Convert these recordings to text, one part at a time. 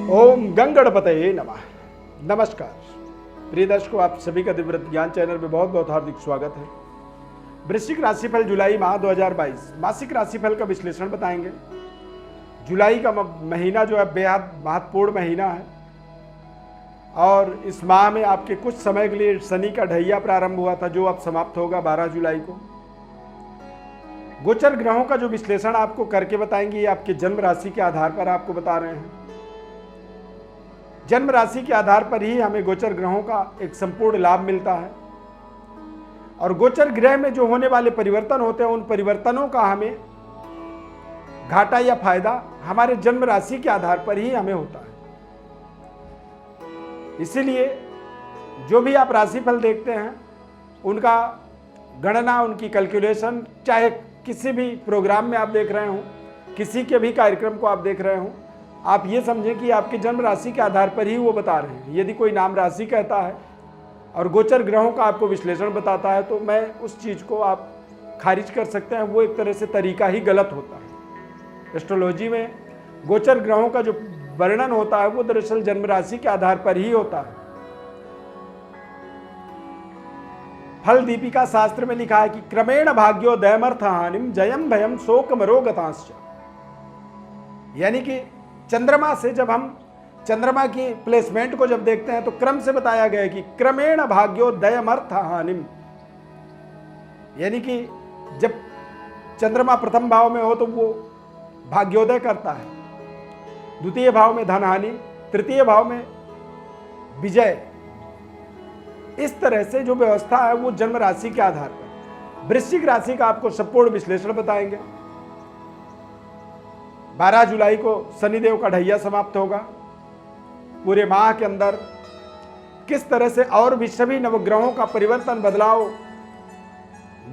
ओम गंगणपतये नमः। नमस्कार प्रिय दर्शकों, आप सभी का दिव्यव्रत ज्ञान चैनल में बहुत बहुत हार्दिक स्वागत है। वृश्चिक राशिफल जुलाई माह 2022 मासिक राशिफल का विश्लेषण बताएंगे। जुलाई का महीना जो है बेहद महत्वपूर्ण महीना है और इस माह में आपके कुछ समय के लिए शनि का ढैया प्रारंभ हुआ था जो अब समाप्त होगा 12 जुलाई को। गोचर ग्रहों का जो विश्लेषण आपको करके बताएंगे, ये आपके जन्म राशि के आधार पर आपको बता रहे हैं। जन्म राशि के आधार पर ही हमें गोचर ग्रहों का एक संपूर्ण लाभ मिलता है और गोचर ग्रह में जो होने वाले परिवर्तन होते हैं, उन परिवर्तनों का हमें घाटा या फायदा हमारे जन्म राशि के आधार पर ही हमें होता है। इसीलिए जो भी आप राशिफल देखते हैं, उनका गणना, उनकी कैलकुलेशन, चाहे किसी भी प्रोग्राम में आप देख रहे हो, किसी के भी कार्यक्रम को आप देख रहे हो, आप ये समझें कि आपकी जन्म राशि के आधार पर ही वो बता रहे हैं। यदि कोई नाम राशि कहता है और गोचर ग्रहों का आपको विश्लेषण बताता है, तो मैं उस चीज़ को आप खारिज कर सकते हैं। वो एक तरह से तरीका ही गलत होता है। एस्ट्रोलॉजी में गोचर ग्रहों का जो वर्णन होता है, वो दरअसल जन्म राशि के आधार पर ही होता है। फल दीपिका शास्त्र में लिखा है कि क्रमेण भाग्योदयमर्थ हानिम जयम भयम शोकम रोगतांश्च, यानी कि चंद्रमा से जब हम चंद्रमा की प्लेसमेंट को जब देखते हैं तो क्रम से बताया गया है कि क्रमेण भाग्योदयमर्थ हानिम, यानी कि जब चंद्रमा प्रथम भाव में हो तो वो भाग्योदय करता है, द्वितीय भाव में धन हानि, तृतीय भाव में विजय। इस तरह से जो व्यवस्था है वो जन्म राशि के आधार पर। वृश्चिक राशि का आपको संपूर्ण विश्लेषण बताएंगे। 12 जुलाई को शनिदेव का ढैया समाप्त होगा। पूरे माह के अंदर किस तरह से और भी सभी नवग्रहों का परिवर्तन, बदलाव,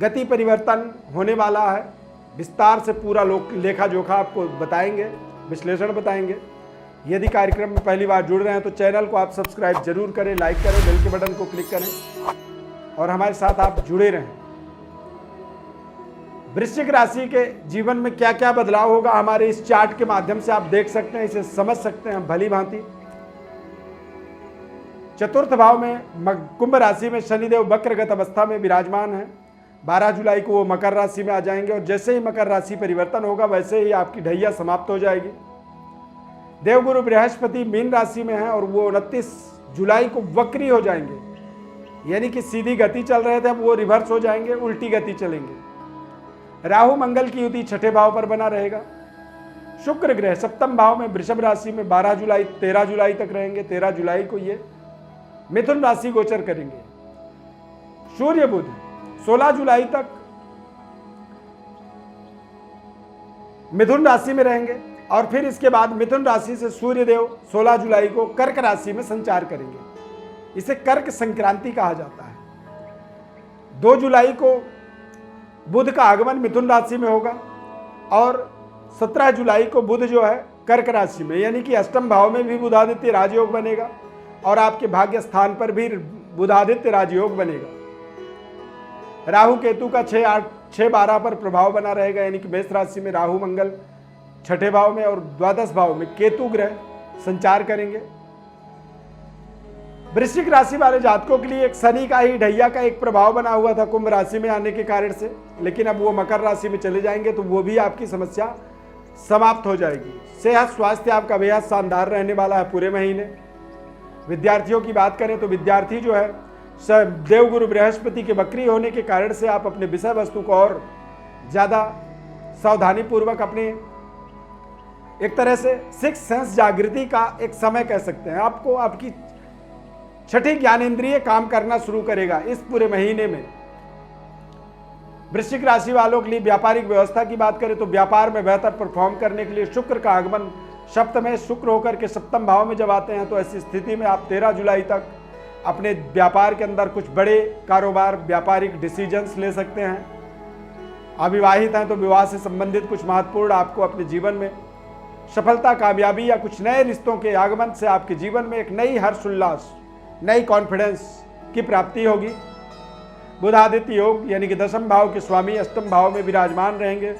गति परिवर्तन होने वाला है, विस्तार से पूरा लेखा जोखा आपको बताएंगे, विश्लेषण बताएंगे। यदि कार्यक्रम में पहली बार जुड़ रहे हैं तो चैनल को आप सब्सक्राइब जरूर करें, लाइक करें, बेल के बटन को क्लिक करें और हमारे साथ आप जुड़े रहें। वृश्चिक राशि के जीवन में क्या क्या बदलाव होगा, हमारे इस चार्ट के माध्यम से आप देख सकते हैं, इसे समझ सकते हैं भली भांति। चतुर्थ भाव में कुंभ राशि में शनिदेव वक्रगत अवस्था में विराजमान है। 12 जुलाई को वो मकर राशि में आ जाएंगे और जैसे ही मकर राशि परिवर्तन होगा वैसे ही आपकी ढैया समाप्त हो जाएगी। देवगुरु बृहस्पति मीन राशि में है और वो 29 जुलाई को वक्री हो जाएंगे, यानी कि सीधी गति चल रहे थे अब वो रिवर्स हो जाएंगे, उल्टी गति चलेंगे। राहु मंगल की युति छठे भाव पर बना रहेगा। शुक्र ग्रह सप्तम भाव में वृषभ राशि में 13 जुलाई तक रहेंगे। 13 जुलाई को ये मिथुन राशि गोचर करेंगे। सूर्य बुध 16 जुलाई तक मिथुन राशि में रहेंगे और फिर इसके बाद मिथुन राशि से सूर्यदेव 16 जुलाई को कर्क राशि में संचार करेंगे। इसे कर्क संक्रांति कहा जाता है। 2 जुलाई को बुध का आगमन मिथुन राशि में होगा और 17 जुलाई को बुध जो है कर्क राशि में, यानी कि अष्टम भाव में भी बुधादित्य राजयोग बनेगा और आपके भाग्य स्थान पर भी बुधादित्य राजयोग बनेगा। राहु केतु का 6-12 पर प्रभाव बना रहेगा, यानी कि मेष राशि में राहु मंगल छठे भाव में और द्वादश भाव में केतु ग्रह संचार करेंगे। वृश्चिक राशि वाले जातकों के लिए एक शनि का ही ढैया का एक प्रभाव बना हुआ था कुंभ राशि में आने के कारण से, लेकिन अब वो मकर राशि में चले जाएंगे तो वो भी आपकी समस्या समाप्त हो जाएगी। सेहत स्वास्थ्य आपका बेहद शानदार रहने वाला है पूरे महीने। विद्यार्थियों की बात करें तो विद्यार्थी जो है देवगुरु बृहस्पति के वक्री होने के कारण से आप अपने विषय वस्तु को और ज़्यादा सावधानी पूर्वक अपने एक तरह से सिक्स सेंस जागृति का एक समय कह सकते हैं। आपको आपकी छठी ज्ञानेंद्रिय काम करना शुरू करेगा इस पूरे महीने में। वृश्चिक राशि वालों के लिए व्यापारिक व्यवस्था की बात करें तो व्यापार में बेहतर परफॉर्म करने के लिए शुक्र का आगमन सप्तम शुक्र होकर के सप्तम भाव में जब आते हैं तो ऐसी स्थिति में आप 13 जुलाई तक अपने व्यापार के अंदर कुछ बड़े कारोबार, व्यापारिक डिसीजंस ले सकते हैं। अविवाहित हैं तो विवाह से संबंधित कुछ महत्वपूर्ण आपको अपने जीवन में सफलता, कामयाबी या कुछ नए रिश्तों के आगमन से आपके जीवन में एक नई हर्ष उल्लास, नई कॉन्फिडेंस की प्राप्ति होगी। बुधादित्य योग यानी कि 10वें भाव के स्वामी अष्टम भाव में विराजमान रहेंगे,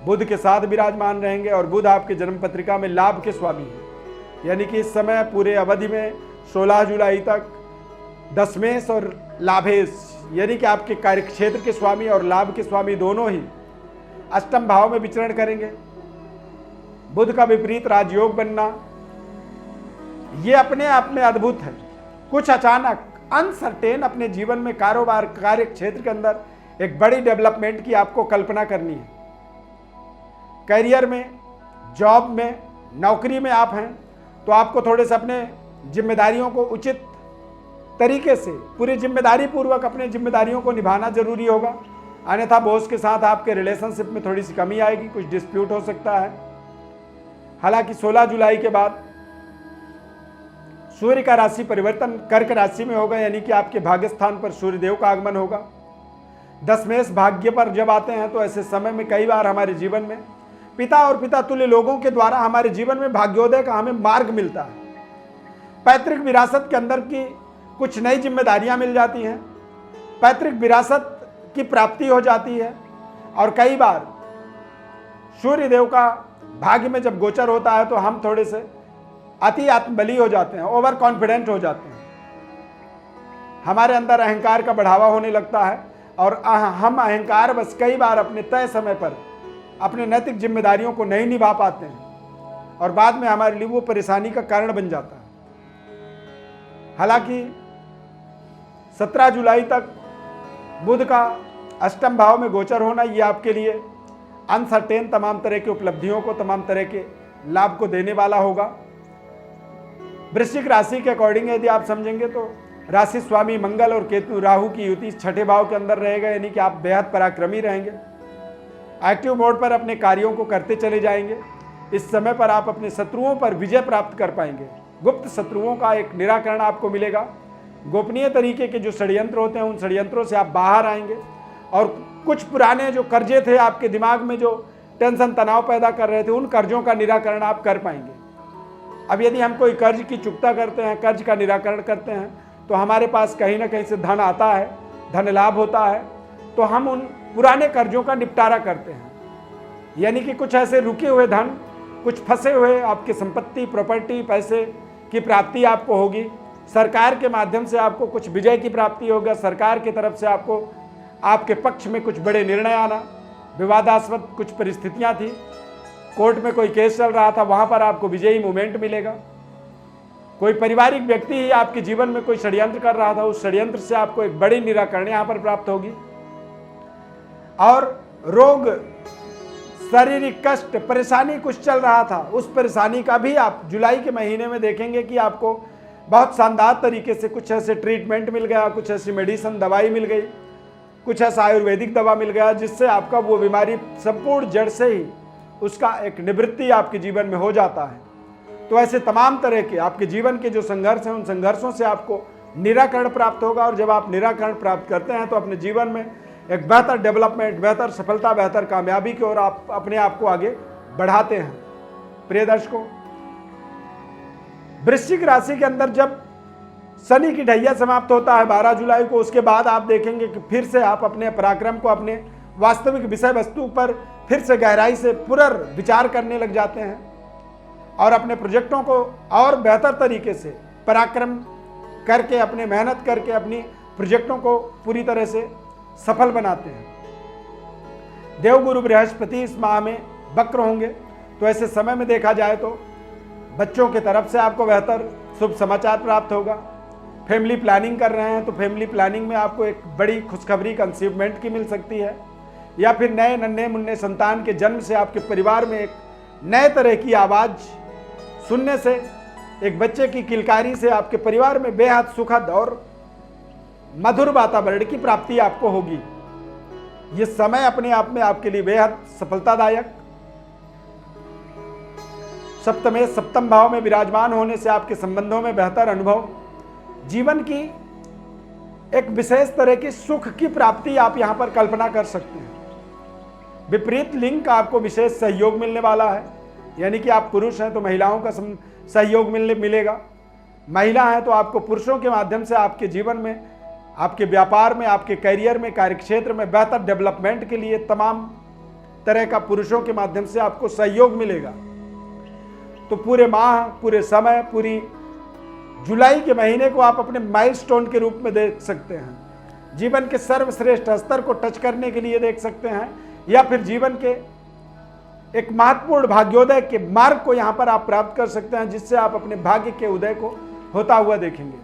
बुध के साथ विराजमान रहेंगे और बुध आपके जन्म पत्रिका में लाभ के स्वामी हैं। यानी कि इस समय पूरे अवधि में 16 जुलाई तक दशमेश और लाभेश यानी कि आपके कार्यक्षेत्र के स्वामी और लाभ के स्वामी दोनों ही अष्टम भाव में विचरण करेंगे। बुध का विपरीत राजयोग बनना ये अपने आप में अद्भुत है। कुछ अचानक अनसर्टेन अपने जीवन में कारोबार कार्य क्षेत्र के अंदर एक बड़ी डेवलपमेंट की आपको कल्पना करनी है। करियर में, जॉब में, नौकरी में आप हैं तो आपको थोड़े से अपने जिम्मेदारियों को उचित तरीके से पूरी जिम्मेदारी पूर्वक अपने जिम्मेदारियों को निभाना जरूरी होगा, अन्यथा बॉस के साथ आपके रिलेशनशिप में थोड़ी सी कमी आएगी, कुछ डिस्प्यूट हो सकता है। हालांकि 16 जुलाई के बाद सूर्य का राशि परिवर्तन कर्क राशि में होगा, यानी कि आपके भाग्य स्थान पर सूर्य देव का आगमन होगा। दशमेश भाग्य पर जब आते हैं तो ऐसे समय में कई बार हमारे जीवन में पिता और पिता तुल्य लोगों के द्वारा हमारे जीवन में भाग्योदय का हमें मार्ग मिलता है। पैतृक विरासत के अंदर की कुछ नई जिम्मेदारियां मिल जाती हैं, पैतृक विरासत की प्राप्ति हो जाती है। और कई बार सूर्य देव का भाग्य में जब गोचर होता है तो हम थोड़े से अति आत्मबली हो जाते हैं, ओवर कॉन्फिडेंट हो जाते हैं, हमारे अंदर अहंकार का बढ़ावा होने लगता है और हम अहंकार बस कई बार अपने तय समय पर अपने नैतिक जिम्मेदारियों को नहीं निभा पाते हैं और बाद में हमारे लिए वो परेशानी का कारण बन जाता है। हालांकि 17 जुलाई तक बुध का अष्टम भाव में गोचर होना ये आपके लिए अनसर्टेन तमाम तरह की उपलब्धियों को, तमाम तरह के लाभ को देने वाला होगा। वृश्चिक राशि के अकॉर्डिंग यदि आप समझेंगे तो राशि स्वामी मंगल और केतु राहु की युति छठे भाव के अंदर रहेगा, यानी कि आप बेहद पराक्रमी रहेंगे। एक्टिव मोड पर अपने कार्यों को करते चले जाएंगे। इस समय पर आप अपने शत्रुओं पर विजय प्राप्त कर पाएंगे। गुप्त शत्रुओं का एक निराकरण आपको मिलेगा। गोपनीय तरीके के जो षड्यंत्र होते हैं उन षड्यंत्रों से आप बाहर आएंगे और कुछ पुराने जो कर्जे थे आपके दिमाग में, जो टेंशन तनाव पैदा कर रहे थे, उन कर्जों का निराकरण आप कर पाएंगे। अब यदि हम कोई कर्ज की चुकता करते हैं, कर्ज का निराकरण करते हैं तो हमारे पास कहीं ना कहीं से धन आता है, धन लाभ होता है, तो हम उन पुराने कर्जों का निपटारा करते हैं। यानी कि कुछ ऐसे रुके हुए धन, कुछ फंसे हुए आपकी संपत्ति, प्रॉपर्टी, पैसे की प्राप्ति आपको होगी। सरकार के माध्यम से आपको कुछ विजय की प्राप्ति होगा। सरकार की तरफ से आपको आपके पक्ष में कुछ बड़े निर्णय आना। विवादास्पद कुछ परिस्थितियां थी, कोर्ट में कोई केस चल रहा था, वहां पर आपको विजयी मूवमेंट मिलेगा। कोई पारिवारिक व्यक्ति ही आपके जीवन में कोई षड्यंत्र कर रहा था, उस षड्यंत्र से आपको एक बड़ी निराकरण यहां पर प्राप्त होगी। और रोग, शारीरिक कष्ट, परेशानी कुछ चल रहा था, उस परेशानी का भी आप जुलाई के महीने में देखेंगे कि आपको बहुत शानदार तरीके से कुछ ऐसे ट्रीटमेंट मिल गया, कुछ ऐसी मेडिसिन दवाई मिल गई, कुछ ऐसा आयुर्वेदिक दवा मिल गया, जिससे आपका वो बीमारी संपूर्ण जड़ से ही उसका एक निवृत्ति आपके जीवन में हो जाता है। तो ऐसे तमाम तरह के आपके जीवन के जो संघर्ष हैं, उन संघर्षों से आपको निराकरण प्राप्त होगा। और जब आप निराकरण प्राप्त करते हैं तो अपने जीवन में एक बेहतर डेवलपमेंट, बेहतर सफलता, बेहतर कामयाबी की ओर आप अपने आप को आगे बढ़ाते हैं। प्रिय दर्शकों, वृश्चिक राशि के अंदर जब शनि की ढैया समाप्त होता है 12 जुलाई को, उसके बाद आप देखेंगे कि फिर से आप अपने पराक्रम को, अपने वास्तविक विषय वस्तु पर फिर से गहराई से पुनर्विचार करने लग जाते हैं और अपने प्रोजेक्टों को और बेहतर तरीके से पराक्रम करके, अपने मेहनत करके अपनी प्रोजेक्टों को पूरी तरह से सफल बनाते हैं। देवगुरु बृहस्पति इस माह में वक्र होंगे, तो ऐसे समय में देखा जाए तो बच्चों की तरफ से आपको बेहतर शुभ समाचार प्राप्त होगा। फैमिली प्लानिंग कर रहे हैं तो फैमिली प्लानिंग में आपको एक बड़ी खुशखबरी कंसीवमेंट की मिल सकती है, या फिर नए नन्हे मुन्ने संतान के जन्म से आपके परिवार में एक नए तरह की आवाज़ सुनने से, एक बच्चे की किलकारी से आपके परिवार में बेहद सुखद और मधुर वातावरण की प्राप्ति आपको होगी। ये समय अपने आप में आपके लिए बेहद सफलतादायक। सप्तम भाव में विराजमान होने से आपके संबंधों में बेहतर अनुभव, जीवन की एक विशेष तरह की सुख की प्राप्ति आप यहां पर कल्पना कर सकते हैं। विपरीत लिंग का आपको विशेष सहयोग मिलने वाला है, यानी कि आप पुरुष हैं तो महिलाओं का सहयोग मिलेगा। महिला है तो आपको पुरुषों के माध्यम से आपके जीवन में, आपके व्यापार में, आपके करियर में, कार्यक्षेत्र में बेहतर डेवलपमेंट के लिए तमाम तरह का पुरुषों के माध्यम से आपको सहयोग मिलेगा। तो पूरे माह, पूरे समय, पूरी जुलाई के महीने को आप अपने माइलस्टोन के रूप में देख सकते हैं। जीवन के सर्वश्रेष्ठ स्तर को टच करने के लिए देख सकते हैं, या फिर जीवन के एक महत्वपूर्ण भाग्योदय के मार्ग को यहां पर आप प्राप्त कर सकते हैं, जिससे आप अपने भाग्य के उदय को होता हुआ देखेंगे।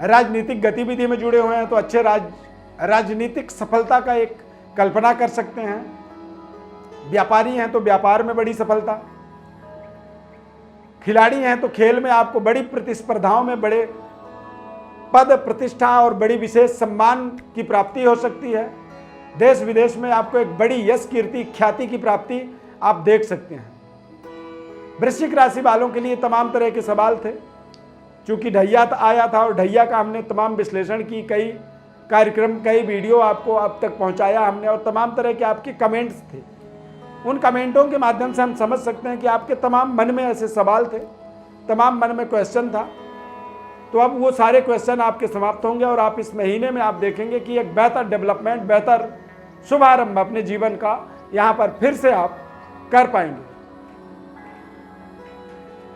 राजनीतिक गतिविधि में जुड़े हुए हैं तो अच्छे राजनीतिक सफलता का एक कल्पना कर सकते हैं। व्यापारी हैं तो व्यापार में बड़ी सफलता, खिलाड़ी हैं तो खेल में आपको बड़ी प्रतिस्पर्धाओं में बड़े पद, प्रतिष्ठा और बड़ी विशेष सम्मान की प्राप्ति हो सकती है। देश विदेश में आपको एक बड़ी यश, कीर्ति, ख्याति की प्राप्ति आप देख सकते हैं। वृश्चिक राशि वालों के लिए तमाम तरह के सवाल थे, चूंकि ढैया आया था और ढैया का हमने तमाम विश्लेषण की, कई कार्यक्रम, कई वीडियो आपको अब तक पहुंचाया हमने, और तमाम तरह के आपके कमेंट्स थे। उन कमेंटों के माध्यम से हम समझ सकते हैं कि आपके तमाम मन में ऐसे सवाल थे, तमाम मन में क्वेश्चन था। तो अब वो सारे क्वेश्चन आपके समाप्त होंगे और आप इस महीने में आप देखेंगे कि एक बेहतर डेवलपमेंट, बेहतर शुभारंभ अपने जीवन का यहां पर फिर से आप कर पाएंगे।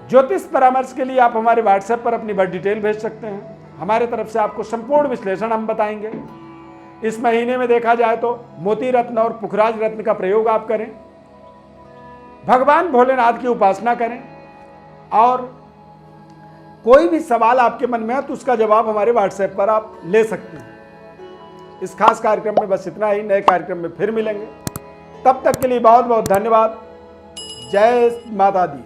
ज्योतिष परामर्श के लिए आप हमारे व्हाट्सएप पर अपनी बर्थ डिटेल भेज सकते हैं। हमारे तरफ से आपको संपूर्ण विश्लेषण हम बताएंगे। इस महीने में देखा जाए तो मोती रत्न और पुखराज रत्न का प्रयोग आप करें, भगवान भोलेनाथ की उपासना करें, और कोई भी सवाल आपके मन में है तो उसका जवाब हमारे व्हाट्सएप पर आप ले सकते हैं। इस खास कार्यक्रम में बस इतना ही। नए कार्यक्रम में फिर मिलेंगे, तब तक के लिए बहुत बहुत धन्यवाद। जय माता दी।